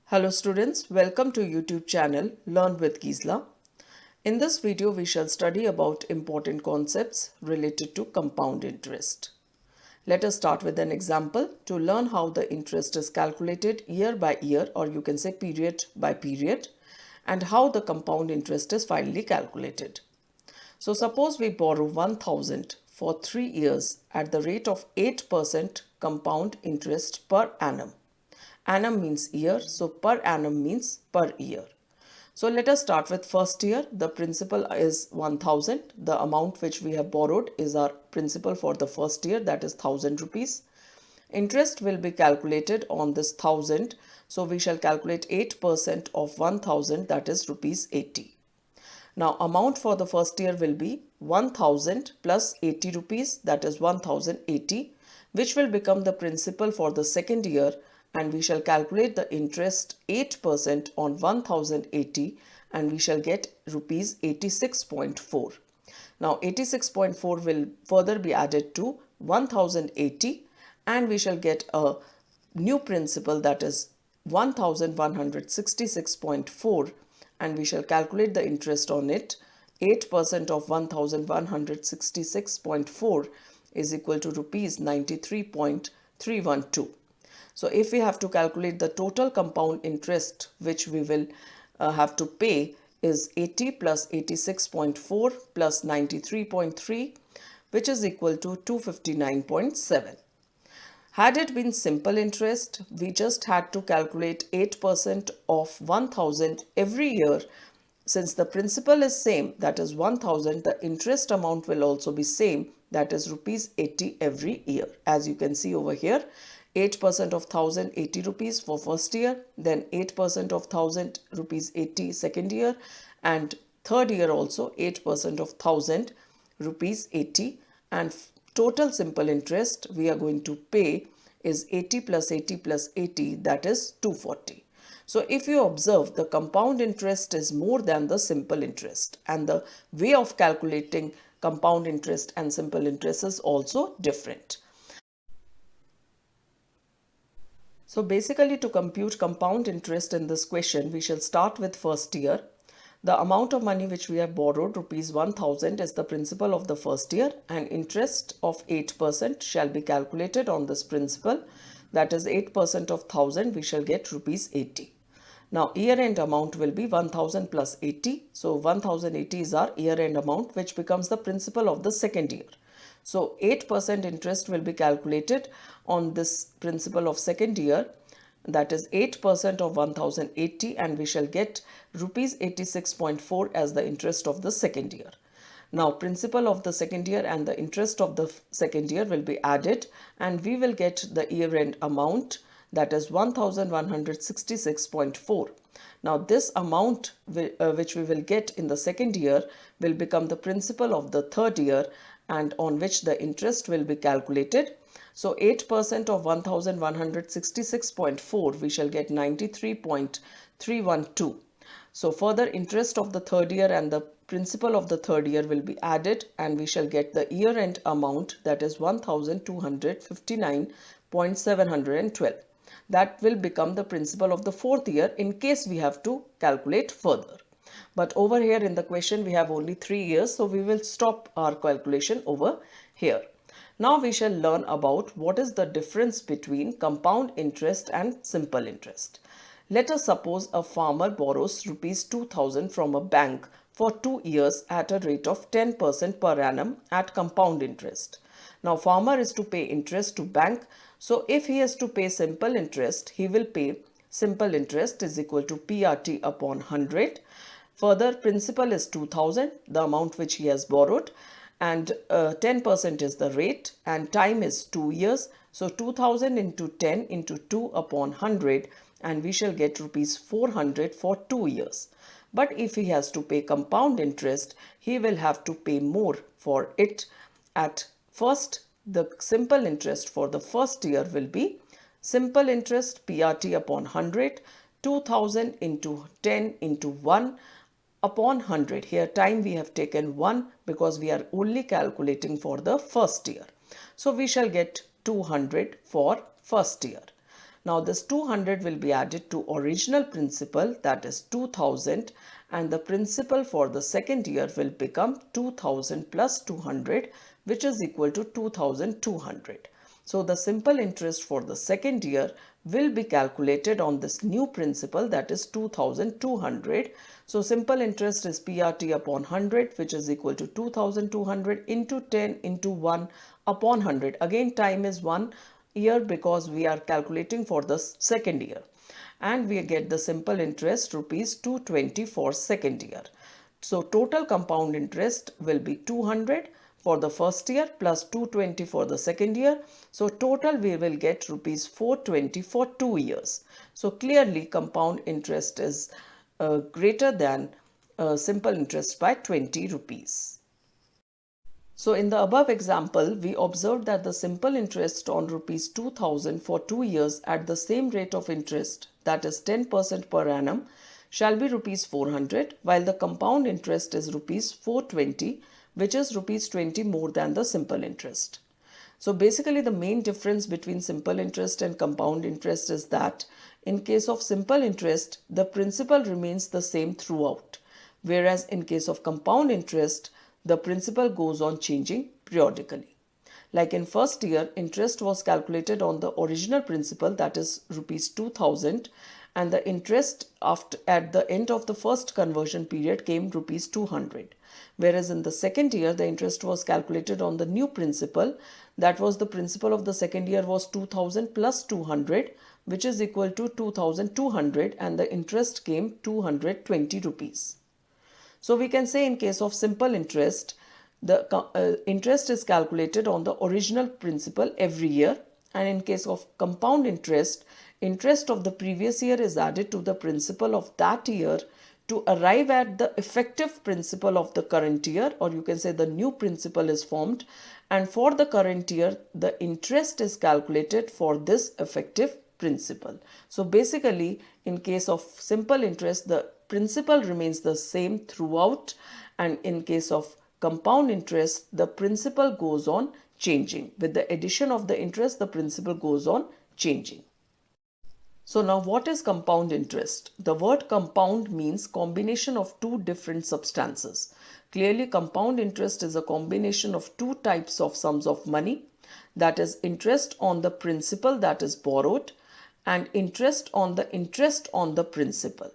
Hello students, welcome to YouTube channel Learn with Gisla. In this video we shall study about important concepts related to compound interest. Let us start with an example to learn how the interest is calculated year by year, or you can say period by period, and how the compound interest is finally calculated. So suppose we borrow 1000 for 3 years at the rate of 8% compound interest per annum. Annum means year, so per annum means per year. So let us start with first year. The principal is 1000. The amount which we have borrowed is our principal for the first year, that is 1000 rupees. Interest will be calculated on this 1000. So we shall calculate 8% of 1000, that is rupees 80. Now amount for the first year will be 1000 plus 80 rupees, that is 1080, which will become the principal for the second year, and we shall calculate the interest 8% on 1080 and we shall get rupees 86.4. Now 86.4 will further be added to 1080 and we shall get a new principal, that is 1166.4, and we shall calculate the interest on it. 8% of 1166.4 is equal to rupees 93.312. So if we have to calculate the total compound interest which we will have to pay is 80 plus 86.4 plus 93.3, which is equal to 259.7. Had it been simple interest, we just had to calculate 8% of 1000 every year. Since the principal is same, that is 1000, the interest amount will also be same, that is rupees 80 every year. As you can see over here, 8% of 1000, 80 rupees for first year, then 8% of 1000 rupees 80 second year, and third year also 8% of 1000 rupees 80, and total simple interest we are going to pay is 80 plus 80 plus 80, that is 240. So if you observe, the compound interest is more than the simple interest, and the way of calculating compound interest and simple interest is also different. So basically, to compute compound interest in this question, we shall start with first year. The amount of money which we have borrowed, rupees 1000, is the principal of the first year, and interest of 8% shall be calculated on this principal. That is 8% of 1000, we shall get rupees 80. Now year end amount will be 1000 plus 80. So 1080 is our year end amount, which becomes the principal of the second year. So 8% interest will be calculated on this principal of second year, that is 8% of 1080, and we shall get rupees 86.4 as the interest of the second year. Now principal of the second year and the interest of the second year will be added, and we will get the year end amount, that is 1166.4. Now this amount which we will get in the second year will become the principal of the third year, and on which the interest will be calculated. So 8% of 1166.4, we shall get 93.312. So further interest of the third year and the principal of the third year will be added, and we shall get the year end amount, that is 1259.712. That will become the principal of the fourth year in case we have to calculate further. But over here in the question we have only 3 years, so we will stop our calculation over here. Now we shall learn about what is the difference between compound interest and simple interest. Let us suppose a farmer borrows rupees 2000 from a bank for 2 years at a rate of 10% per annum at compound interest. Now farmer is to pay interest to bank, so if he has to pay simple interest, he will pay simple interest is equal to PRT upon 100. Further, principal is 2000, the amount which he has borrowed, and 10% is the rate, and time is 2 years. So 2000 into 10 into 2 upon 100, and we shall get rupees 400 for 2 years. But if he has to pay compound interest, he will have to pay more for it. At first, the simple interest for the first year will be simple interest PRT upon 100, 2000 into 10 into 1 upon 100. Here time we have taken 1 because we are only calculating for the first year. So we shall get 200 for first year. Now this 200 will be added to original principal, that is 2000, and the principal for the second year will become 2000 plus 200, which is equal to 2200. So the simple interest for the second year will be calculated on this new principal, that is 2200. So simple interest is PRT upon 100, which is equal to 2200 into 10 into 1 upon 100. Again, time is 1 year because we are calculating for the second year. And we get the simple interest rupees 220 for second year. So total compound interest will be 200 for the first year plus 220 for the second year. So total we will get rupees 420 for 2 years. So clearly compound interest is greater than simple interest by 20 rupees. So in the above example, we observed that the simple interest on rupees 2000 for 2 years at the same rate of interest, that is 10% per annum, shall be rupees 400, while the compound interest is rupees 420, which is rupees 20 more than the simple interest. So basically the main difference between simple interest and compound interest is that in case of simple interest, the principal remains the same throughout, whereas in case of compound interest, the principal goes on changing periodically. Like in first year, interest was calculated on the original principal, that is rupees 2000, and the interest at the end of the first conversion period came rupees 200. Whereas in the second year, the interest was calculated on the new principal, that was the principal of the second year was 2000 plus 200, which is equal to 2200, and the interest came 220 rupees. So we can say in case of simple interest, the interest is calculated on the original principal every year, and in case of compound interest, interest of the previous year is added to the principal of that year to arrive at the effective principal of the current year, or you can say the new principal is formed, and for the current year, the interest is calculated for this effective principal. So basically, in case of simple interest, the principal remains the same throughout, and in case of compound interest, the principal goes on changing. With the addition of the interest, the principal goes on changing. So now what is compound interest? The word compound means combination of two different substances. Clearly, compound interest is a combination of two types of sums of money, that is interest on the principal that is borrowed and interest on the principal.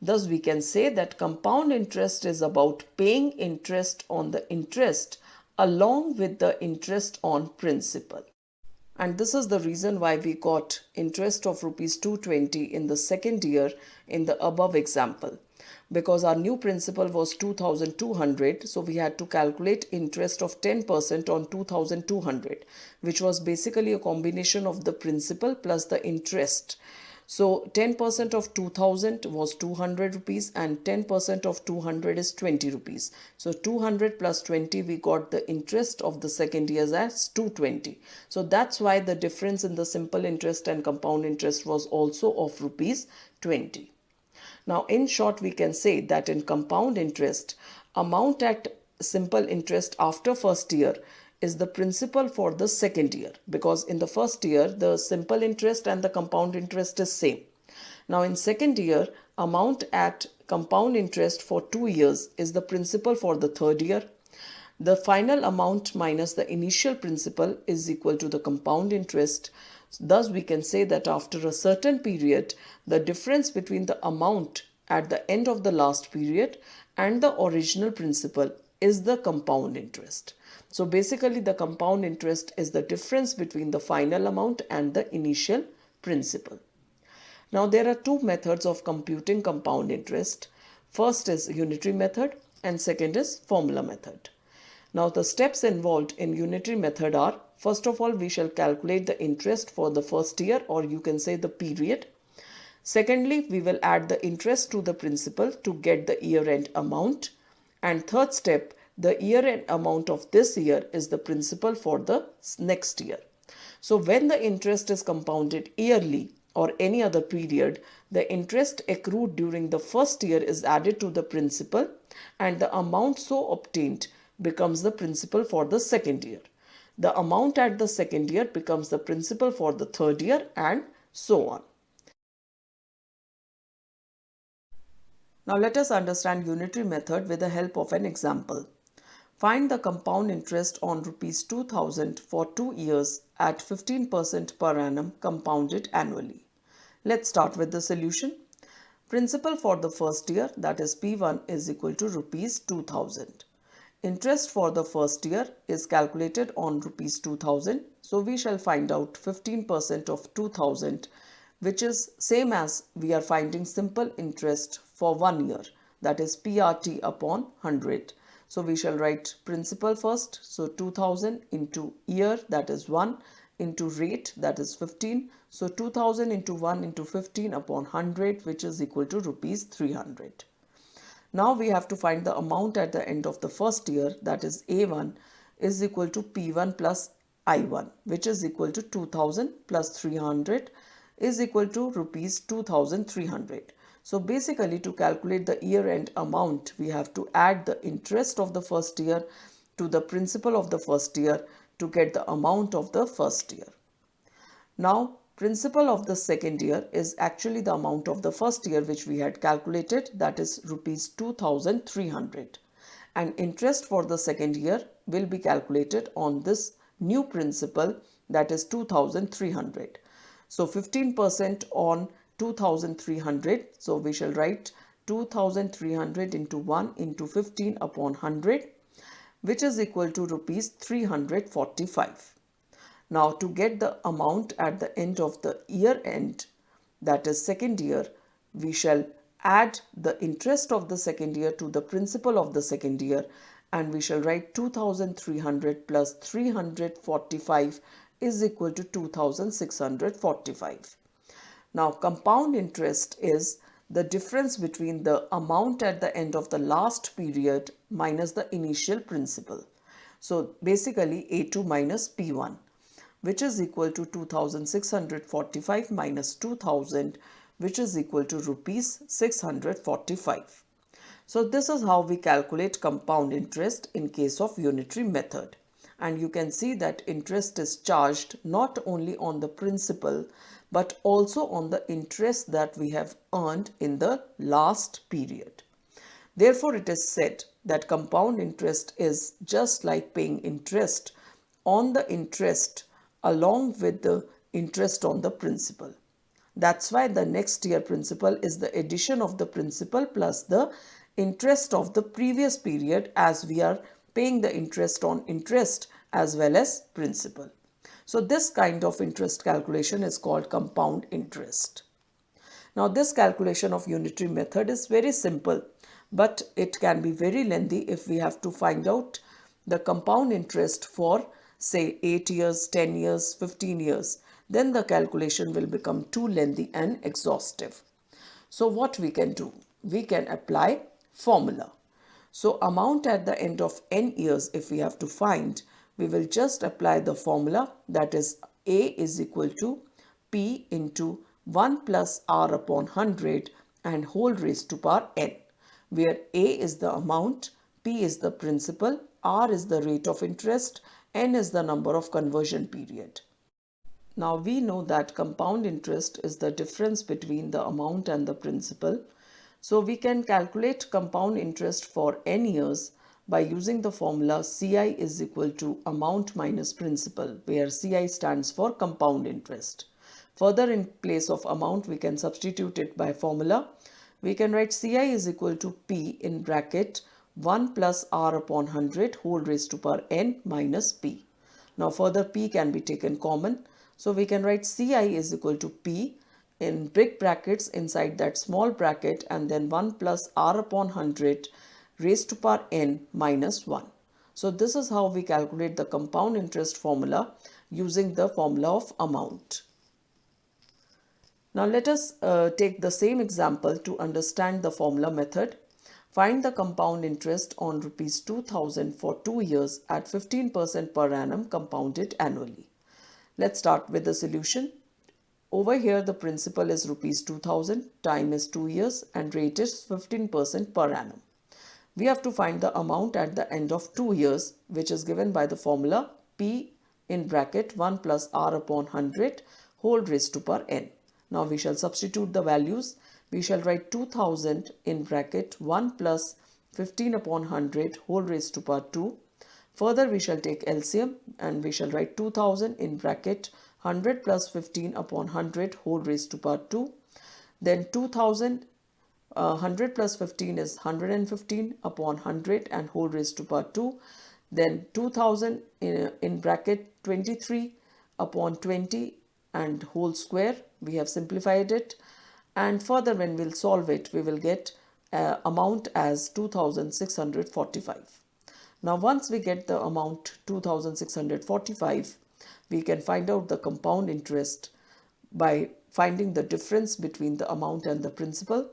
Thus, we can say that compound interest is about paying interest on the interest along with the interest on principal. And this is the reason why we got interest of rupees 220 in the second year in the above example. Because our new principal was 2200, so we had to calculate interest of 10% on 2200, which was basically a combination of the principal plus the interest. So 10% of 2000 was 200 rupees and 10% of 200 is 20 rupees. So 200 plus 20, we got the interest of the second year as 220. So that's why the difference in the simple interest and compound interest was also of rupees 20. Now in short, we can say that in compound interest, amount at simple interest after first year is the principal for the second year, because in the first year the simple interest and the compound interest is same. Now in second year, amount at compound interest for 2 years is the principal for the third year. The final amount minus the initial principal is equal to the compound interest. Thus we can say that after a certain period, the difference between the amount at the end of the last period and the original principal is the compound interest. So basically the compound interest is the difference between the final amount and the initial principal. Now there are two methods of computing compound interest. First is unitary method and second is formula method. Now the steps involved in unitary method are, first of all, we shall calculate the interest for the first year, or you can say the period. Secondly, we will add the interest to the principal to get the year-end amount. And third step, the year-end amount of this year is the principal for the next year. So when the interest is compounded yearly or any other period, the interest accrued during the first year is added to the principal and the amount so obtained becomes the principal for the second year. The amount at the second year becomes the principal for the third year and so on. Now let us understand unitary method with the help of an example. Find the compound interest on rupees 2000 for 2 years at 15% per annum compounded annually. Let's start with the solution. Principal for the first year, that is P1, is equal to rupees 2000. Interest for the first year is calculated on rupees 2000. So we shall find out 15% of 2000, which is same as we are finding simple interest for 1 year, that is PRT upon 100. So we shall write principal first. So 2000 into year, that is 1, into rate, that is 15. So 2000 into 1 into 15 upon 100, which is equal to rupees 300. Now we have to find the amount at the end of the first year, that is A1 is equal to P1 plus I1, which is equal to 2000 plus 300 is equal to rupees 2300. So basically, to calculate the year-end amount, we have to add the interest of the first year to the principal of the first year to get the amount of the first year. Now, principal of the second year is actually the amount of the first year which we had calculated, that is rupees 2300. And interest for the second year will be calculated on this new principal, that is 2300. So 15% on 2300. So we shall write 2300 into 1 into 15 upon 100, which is equal to rupees 345. Now to get the amount at the end of the year end, that is second year, we shall add the interest of the second year to the principal of the second year, and we shall write 2300 plus 345 is equal to 2645. Now compound interest is the difference between the amount at the end of the last period minus the initial principal. So basically A2 minus P1, which is equal to 2645 minus 2000, which is equal to rupees 645. So this is how we calculate compound interest in case of unitary method. And you can see that interest is charged not only on the principal but also on the interest that we have earned in the last period. Therefore, it is said that compound interest is just like paying interest on the interest along with the interest on the principal. That's why the next year principal is the addition of the principal plus the interest of the previous period, as we are paying the interest on interest as well as principal. So this kind of interest calculation is called compound interest. Now this calculation of unitary method is very simple, but it can be very lengthy if we have to find out the compound interest for say 8 years, 10 years, 15 years. Then the calculation will become too lengthy and exhaustive. So what we can do? We can apply formula. So amount at the end of n years, if we have to find, we will just apply the formula, that is A is equal to P into 1 plus R upon 100 and whole raised to power n, where A is the amount, P is the principal, R is the rate of interest, n is the number of conversion period. Now we know that compound interest is the difference between the amount and the principal. So we can calculate compound interest for n years by using the formula CI is equal to amount minus principal, where CI stands for compound interest. Further, in place of amount, we can substitute it by formula. We can write CI is equal to P in bracket 1 plus R upon 100 whole raised to power n minus P. Now further P can be taken common. So we can write CI is equal to P in big brackets inside that small bracket and then 1 plus R upon 100 raised to power n minus 1. So this is how we calculate the compound interest formula using the formula of amount. Now let us take the same example to understand the formula method. Find the compound interest on rupees 2000 for 2 years at 15% per annum compounded annually. Let's start with the solution. Over here the principal is rupees 2000, time is 2 years and rate is 15% per annum. We have to find the amount at the end of 2 years, which is given by the formula P in bracket 1 plus R upon 100 whole raised to power n. Now we shall substitute the values. We shall write 2000 in bracket 1 plus 15 upon 100 whole raised to power 2. Further we shall take LCM and we shall write 2000 in bracket 100 plus 15 upon 100 whole raised to power 2. Then 2000 100 plus 15 is 115 upon 100 and whole raised to power 2. Then 2000 in bracket 23 upon 20 and whole square. We have simplified it, and further when we'll solve it, we will get amount as 2645. Now once we get the amount 2645, we can find out the compound interest by finding the difference between the amount and the principal.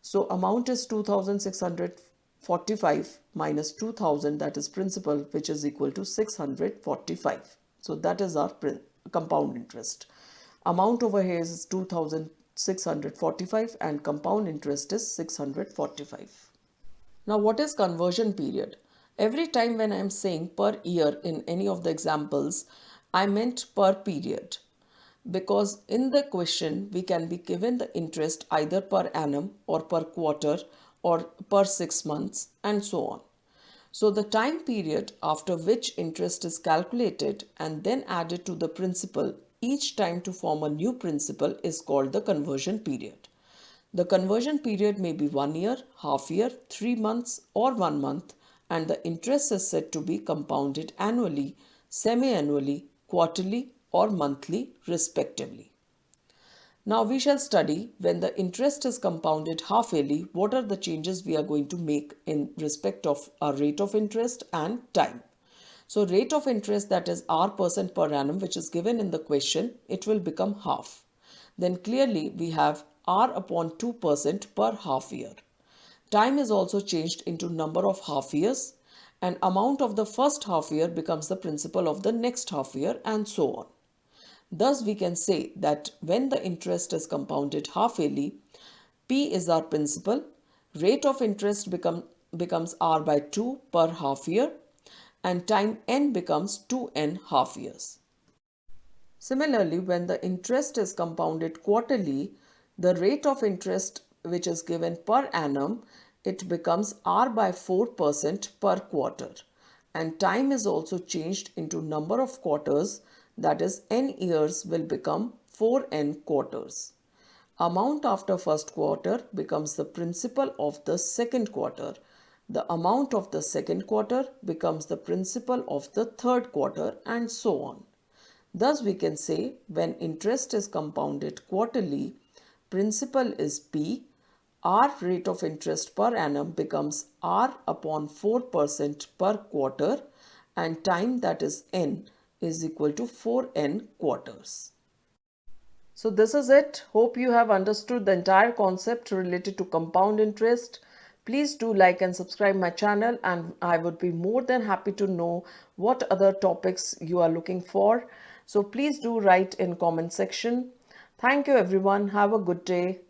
So amount is 2645 minus 2000, that is principal, which is equal to 645. So that is our compound interest. Amount over here is 2645 and compound interest is 645. Now what is conversion period? Every time when I am saying per year in any of the examples, I meant per period. Because in the question we can be given the interest either per annum or per quarter or per 6 months and so on. So the time period after which interest is calculated and then added to the principal each time to form a new principal is called the conversion period. The conversion period may be 1 year, half year, 3 months or 1 month, and the interest is said to be compounded annually, semi-annually, quarterly or monthly respectively. Now we shall study when the interest is compounded half yearly, what are the changes we are going to make in respect of our rate of interest and time. So rate of interest, that is R% per annum, which is given in the question, it will become half. Then clearly we have R upon 2% per half year. Time is also changed into number of half years, and amount of the first half year becomes the principal of the next half year and so on. Thus we can say that when the interest is compounded half yearly, P is our principal, rate of interest becomes R by 2 per half year, and time N becomes 2N half years. Similarly, when the interest is compounded quarterly, the rate of interest which is given per annum, it becomes R by 4% per quarter, and time is also changed into number of quarters, that is N years will become 4N quarters. Amount after first quarter becomes the principal of the second quarter. The amount of the second quarter becomes the principal of the third quarter and so on. Thus we can say when interest is compounded quarterly, principal is P, R rate of interest per annum becomes R upon 4% per quarter, and time, that is N, is equal to 4N quarters. So this is it. Hope you have understood the entire concept related to compound interest. Please do like and subscribe my channel, and I would be more than happy to know what other topics you are looking for. So please do write in comment section. Thank you everyone. Have a good day.